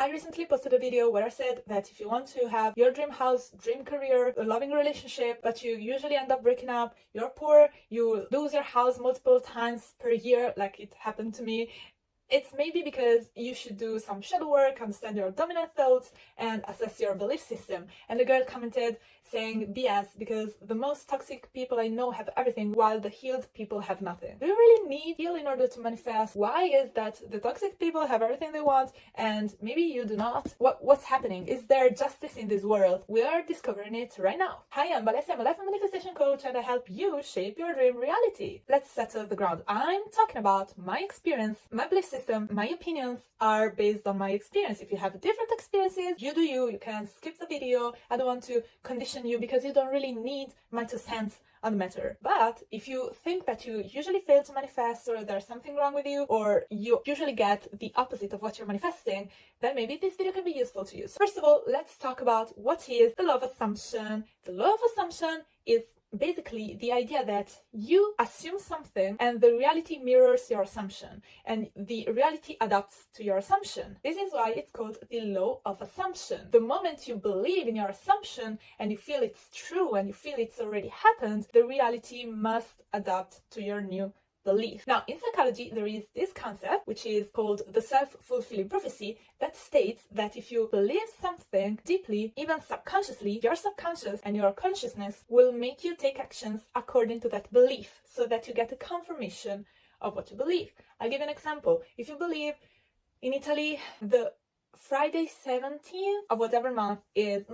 I recently posted a video where I said that if you want to have your dream house, dream career, a loving relationship, but you usually end up breaking up, you're poor, you lose your house multiple times per year, like it happened to me, it's maybe because you should do some shadow work, understand your dominant thoughts, and assess your belief system. And the girl commented saying BS, because the most toxic people I know have everything while the healed people have nothing. Do you really need heal in order to manifest? Why is that the toxic people have everything they want and maybe you do not? What's happening? Is there justice in this world? We are discovering it right now. Hi, I'm Balessi. I'm a life and manifestation coach and I help you shape your dream reality. Let's settle the ground. I'm talking about my experience, my belief system, my opinions are based on my experience. If you have different experiences, you do you can skip the video. I don't want to condition you because you don't really need my 2 cents on the matter. But if you think that you usually fail to manifest, or there's something wrong with you, or you usually get the opposite of what you're manifesting, then maybe this video can be useful to you. So first of all, let's talk about what is the law of assumption. The law of assumption is basically the idea that you assume something and the reality mirrors your assumption and the reality adapts to your assumption. This is why it's called the law of assumption. The moment you believe in your assumption and you feel it's true and you feel it's already happened, the reality must adapt to your new belief. Now, in psychology, there is this concept which is called the self-fulfilling prophecy that states that if you believe something deeply, even subconsciously, your subconscious and your consciousness will make you take actions according to that belief so that you get a confirmation of what you believe. I'll give an example. If you believe in Italy, the Friday 17th of whatever month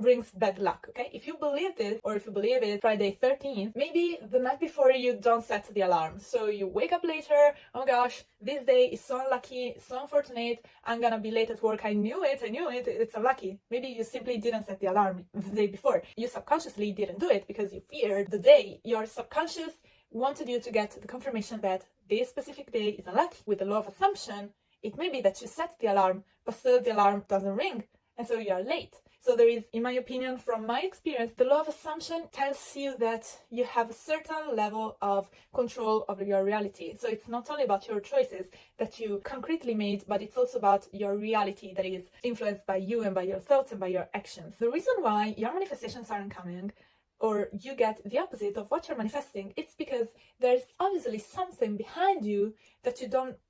brings bad luck, okay? If you believe this, or if you believe it's Friday 13th, maybe the night before you don't set the alarm. So you wake up later, oh my gosh, this day is so unlucky, so unfortunate, I'm gonna be late at work, I knew it, it's unlucky. Maybe you simply didn't set the alarm the day before. You subconsciously didn't do it because you feared the day. Your subconscious wanted you to get the confirmation that this specific day is unlucky. With the law of assumption, it may be that you set the alarm, but still the alarm doesn't ring, and so you are late. So there is, in my opinion, from my experience, the law of assumption tells you that you have a certain level of control over your reality. So it's not only about your choices that you concretely made, but it's also about your reality that is influenced by you and by your thoughts and by your actions. The reason why your manifestations aren't coming, or you get the opposite of what you're manifesting, it's because there's obviously something behind you that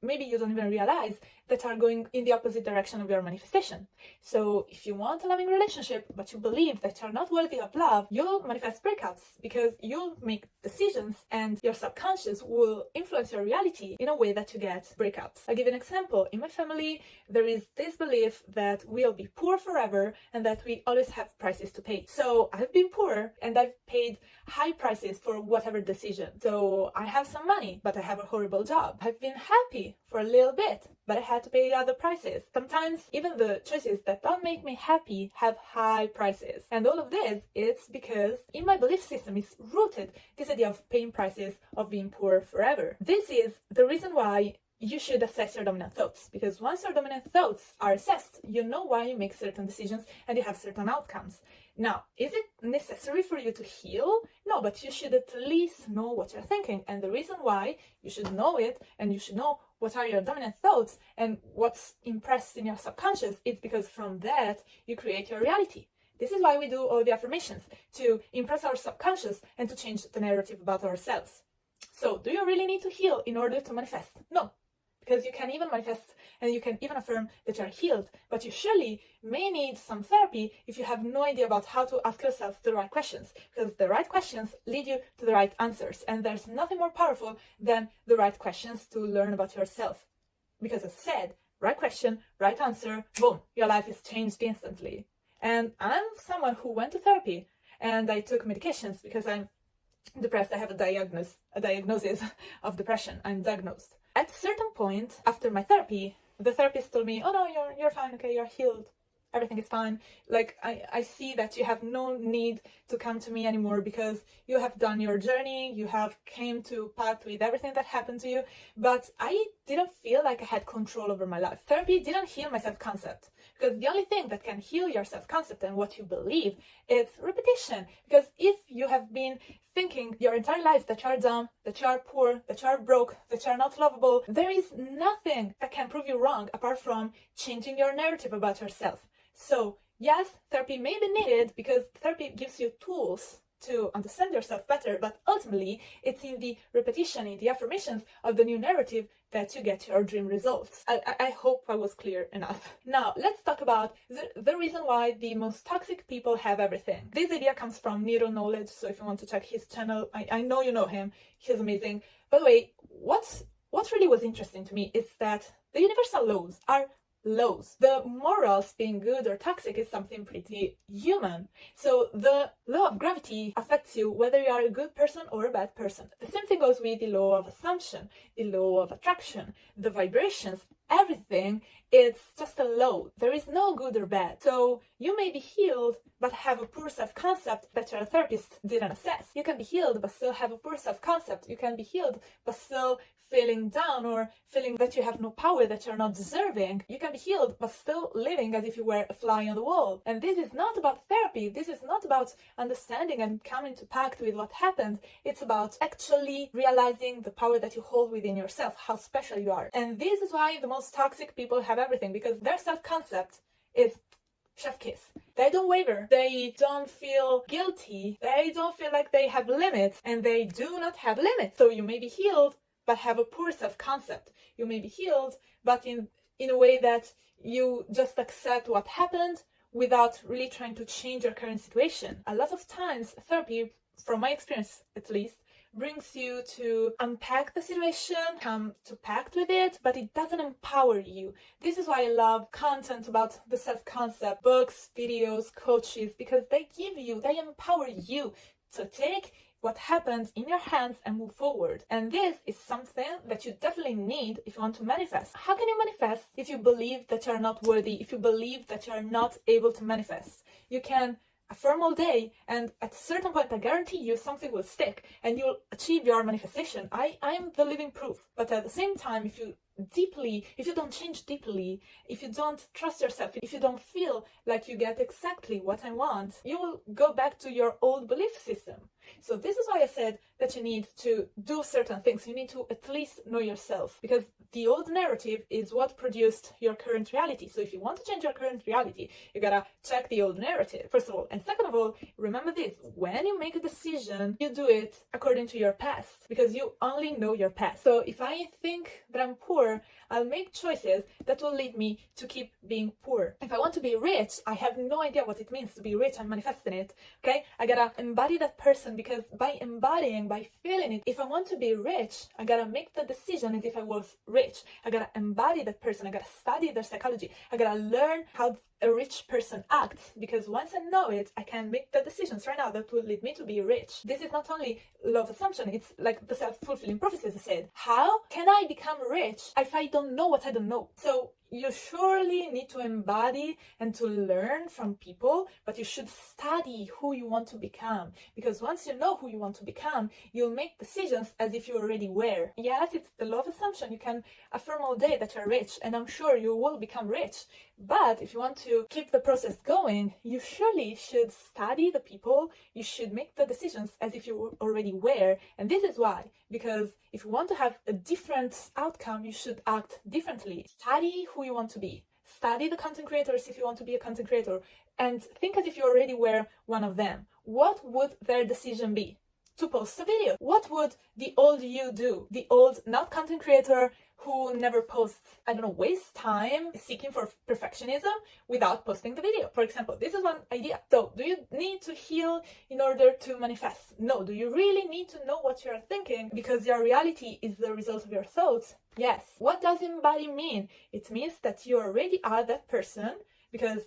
maybe you don't even realize, that are going in the opposite direction of your manifestation. So if you want a loving relationship, but you believe that you're not worthy of love, you'll manifest breakups because you'll make decisions and your subconscious will influence your reality in a way that you get breakups. I'll give you an example. In my family, there is this belief that we'll be poor forever and that we always have prices to pay. So I've been poor and I've paid high prices for whatever decision. So I have some money, but I have a horrible job. I've been happy for a little bit, but I had to pay other prices. Sometimes even the choices that don't make me happy have high prices. And all of this is because in my belief system is rooted this idea of paying prices, of being poor forever. This is the reason why you should assess your dominant thoughts, because once your dominant thoughts are assessed, you know why you make certain decisions and you have certain outcomes. Now, is it necessary for you to heal? No, but you should at least know what you're thinking. And the reason why you should know it, and you should know what are your dominant thoughts and what's impressed in your subconscious, it's because from that you create your reality. This is why we do all the affirmations, to impress our subconscious and to change the narrative about ourselves. So, do you really need to heal in order to manifest? No. Because you can even manifest and you can even affirm that you're healed, but you surely may need some therapy if you have no idea about how to ask yourself the right questions, because the right questions lead you to the right answers, and there's nothing more powerful than the right questions to learn about yourself. Because as I said, right question, right answer, boom, your life is changed instantly. And I'm someone who went to therapy and I took medications because I'm depressed. I have a diagnosis of depression. I'm diagnosed. At a certain point after my therapy, the therapist told me, oh no, you're fine, okay, you're healed, everything is fine. Like, I see that you have no need to come to me anymore because you have done your journey, you have came to path with everything that happened to you. But I didn't feel like I had control over my life. Therapy didn't heal my self-concept. Because the only thing that can heal your self-concept and what you believe is repetition. Because if you have been thinking your entire life that you are dumb, that you are poor, that you are broke, that you are not lovable, there is nothing that can prove you wrong apart from changing your narrative about yourself. So yes, therapy may be needed because therapy gives you tools to understand yourself better, but ultimately it's in the repetition, in the affirmations of the new narrative that you get your dream results. I hope I was clear enough. Now let's talk about the reason why the most toxic people have everything. This idea comes from Nero Knowledge, so if you want to check his channel, I know you know him, he's amazing. By the way, what really was interesting to me is that the universal laws are laws. The morals being good or toxic is something pretty human. So the law of gravity affects you whether you are a good person or a bad person. The same thing goes with the law of assumption, the law of attraction, the vibrations, everything. It's just a law. There is no good or bad. So you may be healed but have a poor self-concept that your therapist didn't assess. You can be healed but still have a poor self-concept. You can be healed but still feeling down or feeling that you have no power, that you're not deserving. You can be healed but still living as if you were a fly on the wall. And this is not about therapy. This is not about understanding and coming to pact with what happened. It's about actually realizing the power that you hold within yourself, how special you are. And this is why the most toxic people have everything, because their self-concept is chef kiss. They don't waver. They don't feel guilty. They don't feel like they have limits, and they do not have limits. So you may be healed but have a poor self-concept. You may be healed but in a way that you just accept what happened without really trying to change your current situation. A lot of times therapy, from my experience at least, brings you to unpack the situation, come to pact with it, but it doesn't empower you. This is why I love content about the self-concept, books, videos, coaches, because they empower you to take what happened in your hands and move forward. And this is something that you definitely need if you want to manifest. How can you manifest if you believe that you're not worthy, if you believe that you're not able to manifest? You can affirm all day, and at a certain point I guarantee you something will stick and you'll achieve your manifestation. I am the living proof. But at the same time, if you don't change deeply, if you don't trust yourself, if you don't feel like you get exactly what I want, you will go back to your old belief system. So this is why I said that you need to do certain things. You need to at least know yourself, because the old narrative is what produced your current reality. So if you want to change your current reality, you gotta check the old narrative, first of all. And second of all, remember this: when you make a decision, you do it according to your past, because you only know your past. So if I think that I'm poor, I'll make choices that will lead me to keep being poor. If I want to be rich, I have no idea what it means to be rich. I'm manifesting it, okay? I gotta embody that person, because by embodying, by feeling it, if I want to be rich, I gotta make the decision as if I was rich. I gotta embody that person. I gotta study their psychology. I gotta learn how a rich person acts, because once I know it, I can make the decisions right now that will lead me to be rich. This is not only law of assumption, it's like the self-fulfilling prophecy, as I said. How can I become rich if I don't know what I don't know? So you surely need to embody and to learn from people, but you should study who you want to become, because once you know who you want to become, you'll make decisions as if you already were. Yes, it's the law of assumption. You can affirm all day that you're rich, and I'm sure you will become rich. But if you want to keep the process going, you surely should study the people. You should make the decisions as if you already were. And this is why, because if you want to have a different outcome, you should act differently. Study who you want to be. Study the content creators if you want to be a content creator, and think as if you already were one of them. What would their decision be? To post a video. What would the old you do? The old not content creator who never posts, waste time seeking for perfectionism without posting the video, for example. This is one idea. So do you need to heal in order to manifest? No. Do you really need to know what you're thinking because your reality is the result of your thoughts? Yes. What does embody mean? It means that you already are that person, because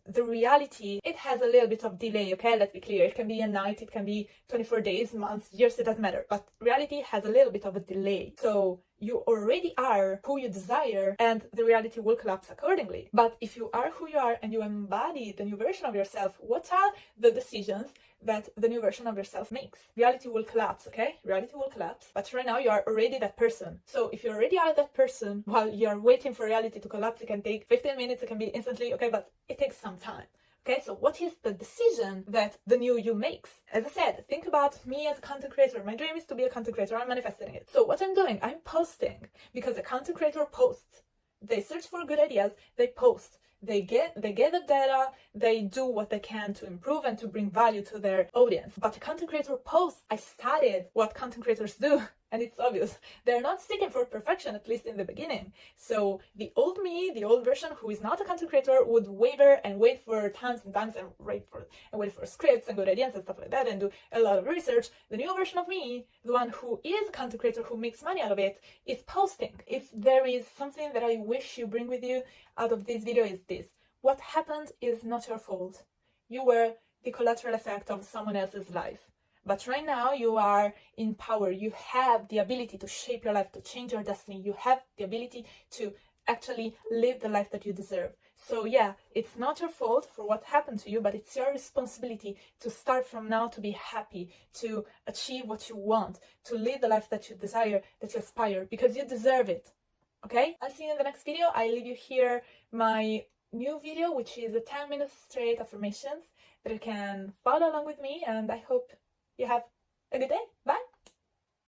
the reality, it has a little bit of delay, okay? Let's be clear. It can be a night, it can be 24 days, months, years, it doesn't matter. But reality has a little bit of a delay. So you already are who you desire, and the reality will collapse accordingly. But if you are who you are and you embody the new version of yourself, what are the decisions that the new version of yourself makes. Reality will collapse, okay? Reality will collapse. But right now you are already that person. So if you already are that person, while you're waiting for reality to collapse, it can take 15 minutes, it can be instantly, okay? But it takes some time. Okay, so what is the decision that the new you makes? As I said, think about me as a content creator. My dream is to be a content creator. I'm manifesting it. So what I'm doing, I'm posting, because a content creator posts. They search for good ideas, they post. They get the data, they do what they can to improve and to bring value to their audience. But a content creator posts, I studied what content creators do, and it's obvious. They're not seeking for perfection, at least in the beginning. So the old me, the old version who is not a content creator, would waver and wait for times and times and wait for scripts and good ideas and stuff like that and do a lot of research. The new version of me, the one who is a content creator who makes money out of it, is posting. If there is something that I wish you bring with you out of this video, is this: what happened is not your fault. You were the collateral effect of someone else's life. But right now you are in power. You have the ability to shape your life, to change your destiny. You have the ability to actually live the life that you deserve. So yeah, it's not your fault for what happened to you, but it's your responsibility to start from now to be happy, to achieve what you want, to live the life that you desire, that you aspire, because you deserve it. Okay? I'll see you in the next video. I leave you here my new video, which is a 10 minutes straight affirmations that you can follow along with me, and I hope you have a good day.